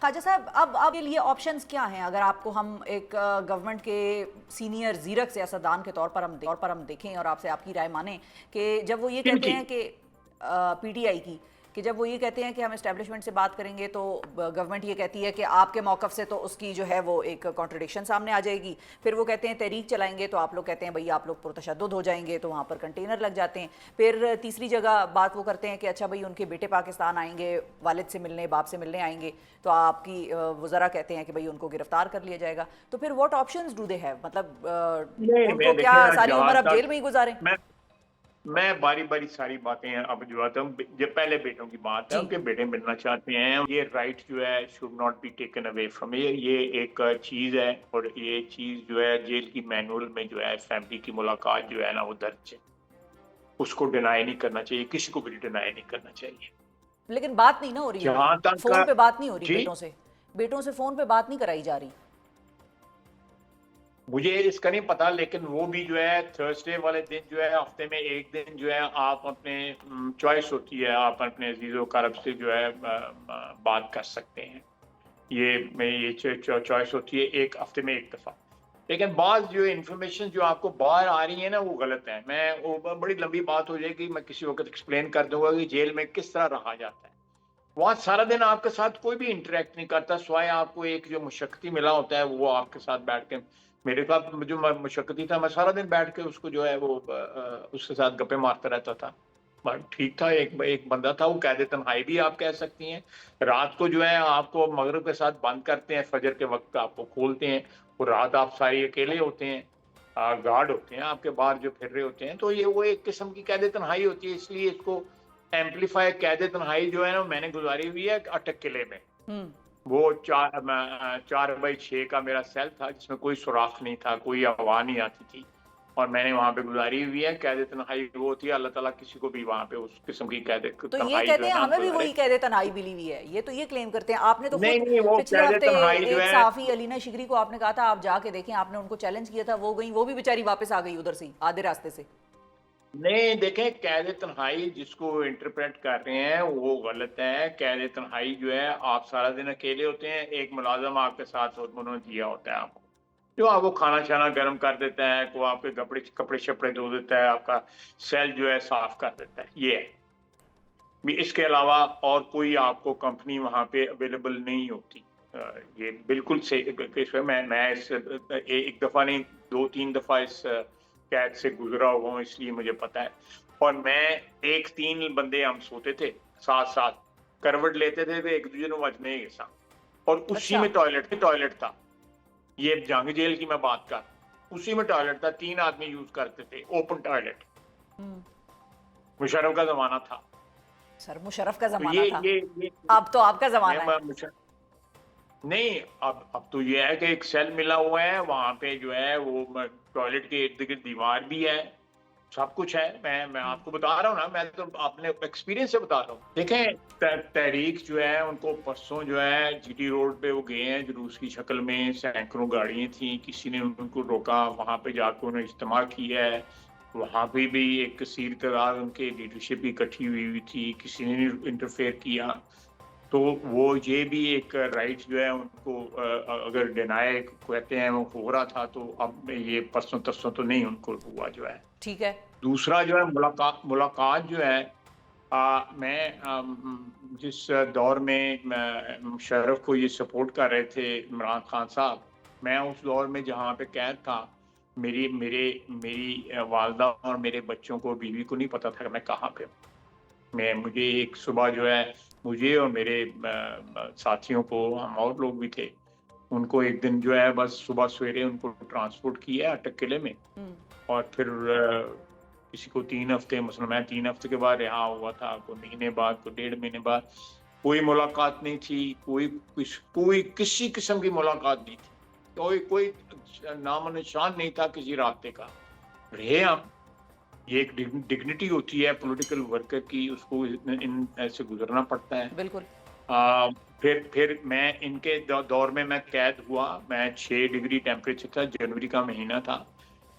ख्वाजा साहब, अब आपके लिए ऑप्शंस क्या हैं? अगर आपको हम एक गवर्नमेंट के सीनियर ज़ीरक सियासतदान के तौर पर हम देखें और आपसे आपकी राय माने कि जब वो ये कहते किनकी? हैं कि पीटीआई की, कि जब वो ये कहते हैं कि हम एस्टेब्लिशमेंट से बात करेंगे तो गवर्नमेंट ये कहती है कि आपके मौक़िफ़ से तो उसकी जो है वो एक कॉन्ट्रडिक्शन सामने आ जाएगी। फिर वो कहते हैं तहरीक चलाएंगे तो आप लोग कहते हैं भाई आप लोग पुरतशद्दुद हो जाएंगे, तो वहाँ पर कंटेनर लग जाते हैं। फिर तीसरी जगह बात वो करते हैं कि अच्छा भाई उनके बेटे पाकिस्तान आएंगे, वालिद से मिलने, बाप से मिलने आएंगे, तो आपकी वज़रा कहते हैं कि भाई उनको गिरफ्तार कर लिया जाएगा। तो फिर what options do they have? मतलब नहीं, उनको मैं क्या देखिए सारी जहाँ उम्र अब जेल तक में ही गुजारें? मैं बारी बारी सारी बातें अब जो आता हूँ, जब पहले बेटों की बात है, जी। उनके बेटे मिलना चाहते हैं, ये राइट जो है should not be taken away from ये एक चीज है। और ये चीज जो है जेल की मैनुअल में जो है फैमिली की मुलाकात जो है ना वो दर्ज है, उसको डिनाई नहीं करना चाहिए, किसी को भी डिनाई नहीं करना चाहिए। लेकिन बात नहीं ना हो रही उनकी, जहां तक फोन पे बात नहीं हो रही जी, बेटों से, बेटों से फोन पे बात नहीं कराई जा रही। मुझे इसका नहीं पता, लेकिन वो भी जो है थर्सडे वाले दिन जो है हफ्ते में एक दिन जो है आप अपने चॉइस होती है, आप अपने अजीज़ो कारब से जो है बात कर सकते हैं। ये चॉइस होती है एक हफ्ते में एक दफ़ा। लेकिन बात जो इन्फॉर्मेशन जो आपको बाहर आ रही है ना वो गलत है। मैं वो बड़ी लंबी बात हो जाएगी, मैं किसी वक्त एक्सप्लेन कर दूंगा कि जेल में किस तरह रहा जाता है। वहाँ सारा दिन आपके साथ कोई भी इंटरेक्ट नहीं करता, सिवाय आपको एक जो मुशक्कती मिला होता है वो आपके साथ बैठ के, मेरे साथ जो मुशक्कती था, मैं सारा दिन बैठ के उसको जो है वो उसके साथ गप्पे मारता रहता था। बट ठीक था, एक बंदा था, वो कैद तन्हाई भी आप कह सकती हैं। रात को जो है आपको मगरिब के साथ बंद करते हैं, फजर के वक्त आपको खोलते हैं, और रात आप सारी अकेले होते हैं, गार्ड होते हैं आपके बाहर जो फिर रहे होते हैं, तो ये वो एक किस्म की कैद तन्हाई होती है। इसलिए इसको एम्पलीफाई कैद तन्हाई जो है ना मैंने गुजारी हुई है अटक किले में। हम्म। वो 4x6 का मेरा सेल था, जिसमें कोई सुराख नहीं था, कोई आवाज़ नहीं आती थी, और मैंने वहाँ पे गुजारी हुई है। कैद तन्हाई वो होती है, अल्लाह ताला किसी को भी वहाँ पे उस किस्म की कैद तो ये तन्हाई जो कहते है हैं ना हमें भी गुजारे। वही कह देते तन्हाई मिली हुई है, ये तो ये क्लेम करते हैं। आपने तो नहीं खुद नहीं, वो पिछले कैद हफ्ते तन्हाई जो एक है, सहाफी अलीना शिकरी को आपने कहा था आप जाके देखें, आपने उनको चैलेंज किया था, वो गई, वो भी बेचारी वापस आ गई उधर से आधे रास्ते से। नहीं देखें, कैद तन्हाई जिसको इंटरप्रेट कर रहे हैं वो गलत है। कैद तन्हाई जो है आप सारा दिन अकेले होते हैं, एक मुलाजम आपके साथ उन्होंने दिया होता है आपको, जो आपको खाना शाना गर्म कर देता है, को आपके कपड़े कपड़े शपड़े धो देता है, आपका सेल जो है साफ कर देता है, ये है। इसके अलावा और कोई आपको कंपनी वहाँ पे अवेलेबल नहीं होती। ये बिल्कुल सही। मैं इस एक दफ़ा नहीं, 2-3 दफ़ा इस कैद से गुजरा हुआ हूँ, इसलिए मुझे पता है। और मैं एक 3 बंदे हम सोते थे साथ साथ, करवट लेते थे तो एक दूसरे को वजने के साथ, और उसी अच्छा। में टॉयलेट था। ये जंग जेल की मैं बात कर, उसी में टॉयलेट था, 3 आदमी यूज करते थे, ओपन टॉयलेट। हम्म। मुशर्रफ का जमाना था। सर मुशर्रफ का तो जमाना था, ये अब तो आपका मैं जमाना है। नहीं, अब तो ये है कि एक सेल मिला हुआ है वहां पे जो है वो टॉयलेट के इर्द गिर्द दीवार भी है, सब कुछ है। मैं आपको बता रहा हूँ ना, मैं तो अपने एक्सपीरियंस से बता रहा हूँ। देखें, तहरीक जो है उनको परसों जो है जीटी रोड पे वो गए हैं जुलूस की शक्ल में, सैकड़ों गाड़ियां थी, किसी ने उनको रोका, वहां पे जाकर उन्हें इज्तिमा किया है। वहां पे भी एक कसीर तादाद उनके लीडरशिप भी इकट्ठी हुई थी, किसी ने नहीं इंटरफेयर किया। तो वो ये भी एक राइट जो है उनको अगर डिनाई कहते हैं वो हो रहा था, तो अब ये परसों तरसों तो नहीं उनको हुआ जो है। ठीक है। दूसरा जो है मुलाकात जो है, मैं जिस दौर में मुशर्रफ को ये सपोर्ट कर रहे थे इमरान खान साहब, मैं उस दौर में जहाँ पे कैद था, मेरी मेरे मेरी वालदा और मेरे बच्चों को, बीवी को नहीं पता था कि मैं कहाँ पे हूँ। मुझे एक सुबह जो है, मुझे और मेरे साथियों को, हम और लोग भी थे, उनको एक दिन जो है बस सुबह सवेरे उनको ट्रांसपोर्ट किया अटक किले में। हम्म। और फिर किसी को 3 हफ्ते, मसलन मैं 3 हफ्ते के बाद रिहा हुआ था, कोई महीने बाद, कोई 1.5 महीने बाद, कोई मुलाकात नहीं थी, कोई किसी किस्म की मुलाकात नहीं थी, कोई नामो निशान नहीं था किसी रास्ते का। रहे हम, ये एक डिग्निटी होती है पॉलिटिकल वर्कर की, उसको इन ऐसे गुजरना पड़ता है। बिल्कुल। आ, फिर मैं इनके दौर में मैं कैद हुआ, मैं 6 डिग्री टेम्परेचर था, जनवरी का महीना था।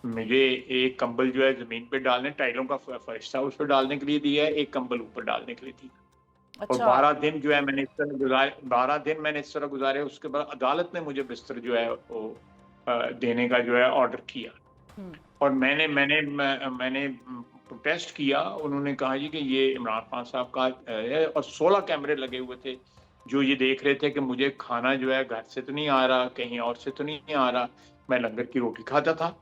मुझे एक कंबल जो है जमीन पे डालने, टाइलों का फर्श था उस पर डालने के लिए दिया है, एक कंबल ऊपर डालने के लिए दिया। और अच्छा। 12 दिन जो है मैंने इस तरह गुजारे, 12 दिन मैंने इस तरह गुजारे। उसके बाद अदालत ने मुझे बिस्तर जो है वो देने का जो है ऑर्डर किया। हम्म। और मैंने प्रोटेस्ट किया। उन्होंने कहा जी कि ये इमरान खान साहब का है, और 16 कैमरे लगे हुए थे जो ये देख रहे थे कि मुझे खाना जो है घर से तो नहीं आ रहा, कहीं और से तो नहीं आ रहा। मैं लंगर की रोटी खाता था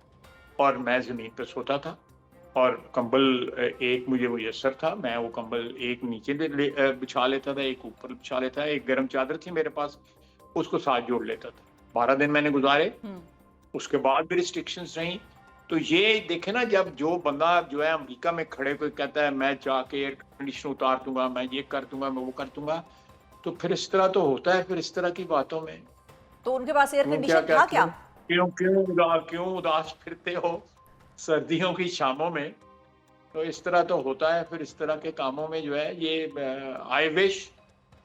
और मैं जमीन पर सोता था, और कंबल एक मुझे मुयस्सर था, मैं वो कंबल एक नीचे बिछा लेता था, एक ऊपर बिछा लेता था, एक गर्म चादर थी मेरे पास, उसको साथ जोड़ लेता था। 12 दिन मैंने गुजारे। हम्म। उसके बाद भी रिस्ट्रिक्शंस रही। तो ये देखे ना, जब जो बंदा जो है अमेरिका में खड़े कोई कहता है मैं जाके एयर कंडीशन उतार दूंगा, मैं ये कर दूंगा, मैं वो कर दूंगा, तो फिर इस तरह तो होता है फिर इस तरह की बातों में। तो उनके पास एयर क्यों, क्या कंडीशन क्या था क्या? क्यों क्यों उदास फिरते हो सर्दियों की शामों में? तो इस तरह तो होता है फिर इस तरह के कामों में जो है ये। आई विश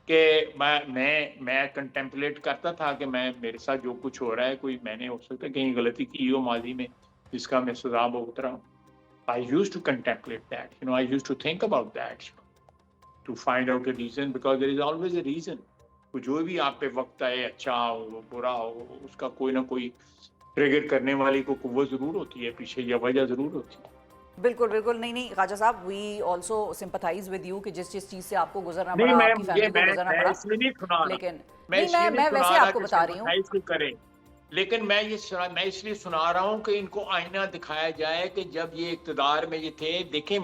कि मैं कंटेम्पलेट करता था कि मैं, मेरे साथ जो कुछ हो रहा है, कोई मैंने हो सकता है कहीं गलती की हो माजी में जिसका मैं सजा भुगत रहा हूँ। I used to contemplate that, I used to think about that, to find out a reason, because there is always a reason. जो भी आप पे वक्त आए, अच्छा हो बुरा हो, उसका कोई ना कोई ट्रिगर करने वाली को कुव्वत जरूर होती है पीछे, या वजह जरूर होती है। बिल्कुल बिल्कुल, नहीं नहीं Khwaja Sahab, we also sympathise with you कि जिस जिस चीज़ से आपको गुजरना नहीं, पड़ा, मैं आपकी मुझे फैमिली को गुजरना मैं पड़ा। इसलिए नहीं सुना रहा, लेकिन मैं नहीं, इसलिए नहीं मैं सुना वैसे रहा आपको कि बता रही हूँ। सिंपथाइज को करें, लेकिन मैं इसलिए सुना रहा हूँ कि इनको आईना दिखाया जाए कि जब ये इक्तदार में ये थे, देखें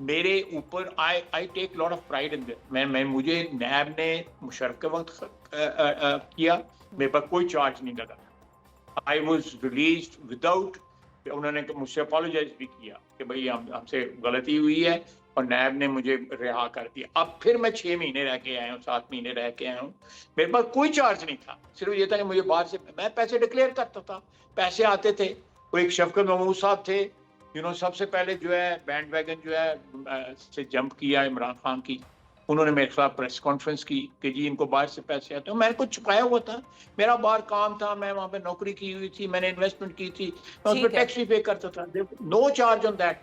मेरे ऊपर I take lot of pride in this. मैं मुझे नैब ने मुशर्रफ के वक्त किया, मेरे पर कोई चार्ज नहीं लगा। आई वॉज रिलीज विदाउट, उन्होंने मुझसे अपोलोजाइज भी किया कि भाई हमसे गलती हुई है, और नैब ने मुझे रिहा कर दिया। अब फिर मैं 6 महीने रह के आया हूँ, 7 महीने रह के आया हूँ। मेरे पास कोई चार्ज नहीं था, सिर्फ ये था कि मुझे बाहर से, मैं पैसे डिक्लेयर करता था, पैसे आते थे। वो एक शफकत महमूद साहब थे, सबसे पहले जो है बैंड वैगन जो है से जंप किया इमरान खान की। उन्होंने मेरे खिलाफ प्रेस कॉन्फ्रेंस की कि जी इनको बाहर से पैसे आते हैं। मैंने कुछ छुपाया हुआ था, मेरा बाहर काम था, मैं वहां पे नौकरी की हुई थी, मैंने इन्वेस्टमेंट की थी, मैं उस पर ठीक है। टैक्स भी पे करता था, नो चार्ज ऑन दैट।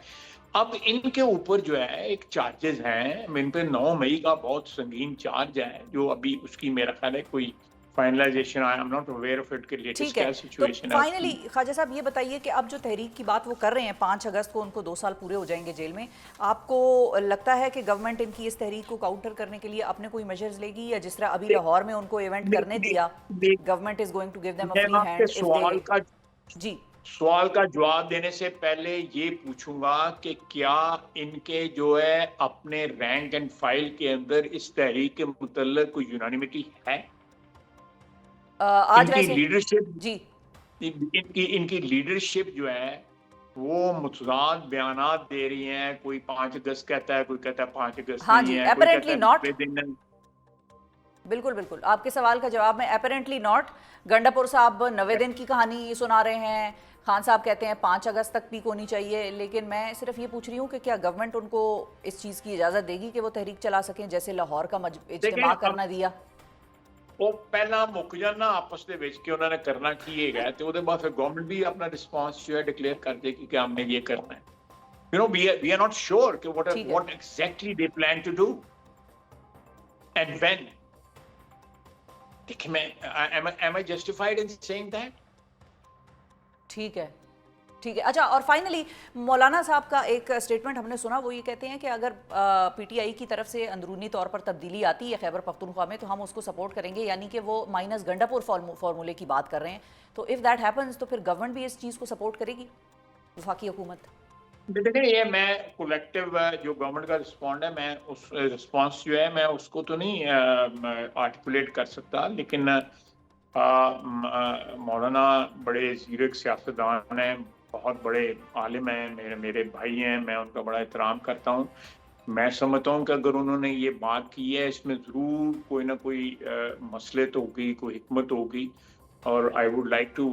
अब इनके ऊपर जो है एक चार्जेस हैं, इन पे 9 मई का बहुत संगीन चार्ज है, जो अभी उसकी मेरा ख्याल है कोई finalisation, I am not aware of it कि लेटेस्ट ठीक है। क्या तो सिचुएशन है फाइनली उसकी। ख्वाजा साहब ये बताइए कि अब जो तहरीक की बात वो कर रहे हैं, 5 अगस्त को उनको 2 साल पूरे हो जाएंगे जेल में, आपको लगता है कि गवर्नमेंट इनकी इस तहरीक को काउंटर करने के लिए अपने कोई मेजर्स लेगी, या जिस तरह अभी लाहौर में उनको इवेंट करने दिया, government is going to give them a मैं फ्री आपके हैंड इफ दे। जी। सवाल का जवाब देने से पहले ये पूछूंगा कि क्या इनके जो है अपने रैंक एंड फाइल के अंदर इस तहरीक के मुतल्लिक कोई यूनानिमिटी है? आज इनकी वैसे। लीडरशिप, जी। इनकी लीडरशिप जो है वो मुतजाद बयानात दे रही हैं। कोई 5 अगस्त कहता है, कोई कहता है 5 अगस्त हाँ नहीं जी, है, कोई कहता अपेरेंटली है नॉट। 90 दिन। बिल्कुल बिल्कुल, आपके सवाल का जवाब में अपेरेंटली नॉट। गंडापुर साहब 90 दिन की कहानी सुना रहे हैं, खान साहब कहते हैं 5 अगस्त तक पीक होनी चाहिए। लेकिन मैं सिर्फ ये पूछ रही हूँ कि क्या गवर्नमेंट उनको इस चीज़ की इजाज़त देगी कि वो तहरीक चला सकें, जैसे लाहौर का इज्तिमा देखिए, करना दिया? वो पहला मुक जाना आपस ਦੇ ਵਿੱਚ कि उन्होंने करना की है, तो ਉਹਦੇ बाद फिर गवर्नमेंट भी अपना रिस्पांस जो है डिक्लेयर कर देगी कि हमने ये करना है। We are not sure कि ठीक है। what exactly they plan to do and when. देखिए, am I justified in saying that? ठीक है। ठीक है। अच्छा, और फाइनली मौलाना साहब का एक स्टेटमेंट हमने सुना, वो ये कहते हैं कि अगर पीटीआई की तरफ से अंदरूनी तौर पर तब्दीली आती है खैबर पख्तूनख्वा में तो हम उसको सपोर्ट करेंगे, यानी कि वो माइनस गंडापुर फार्मूले की बात कर रहे हैं। तो इफ़ दैट हैपन्स तो फिर गवर्नमेंट भी इस चीज़ को सपोर्ट करेगी, वफाकी हुकूमत? देखिए, ये मैं कलेक्टिव जो गवर्नमेंट का रिस्पॉन्ड है, मैं उस रिस्पॉन्स जो है मैं उसको तो नहीं आर्टिकुलेट कर सकता, लेकिन मौलाना बड़े ज़ीरक सियासतदान हैं, बहुत बड़े आलिम हैं, मेरे भाई हैं, मैं उनका बड़ा एहतराम करता हूँ। मैं समझता हूँ कि अगर उन्होंने ये बात की है, इसमें ज़रूर कोई ना कोई मसलहत होगी, कोई हिकमत होगी, और I would like to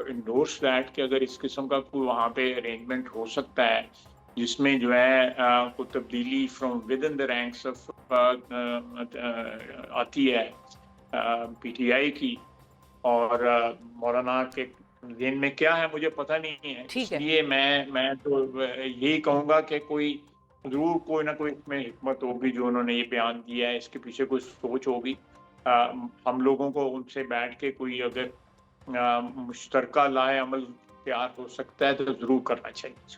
endorse that कि अगर इस किस्म का कोई वहाँ पे अरेंजमेंट हो सकता है जिसमें जो है कोई तब्दीली from with in the ranks of आती है पीटीआई की, और मौलाना के दिन में क्या है मुझे पता नहीं है, ठीक है। इसलिए मैं तो यही कहूँगा कि कोई ज़रूर कोई ना कोई इसमें हिकमत होगी जो उन्होंने ये बयान दिया है, इसके पीछे कोई सोच होगी। हम लोगों को उनसे बैठ के कोई अगर मुश्तरका लाए अमल तैयार हो सकता है तो ज़रूर करना चाहिए।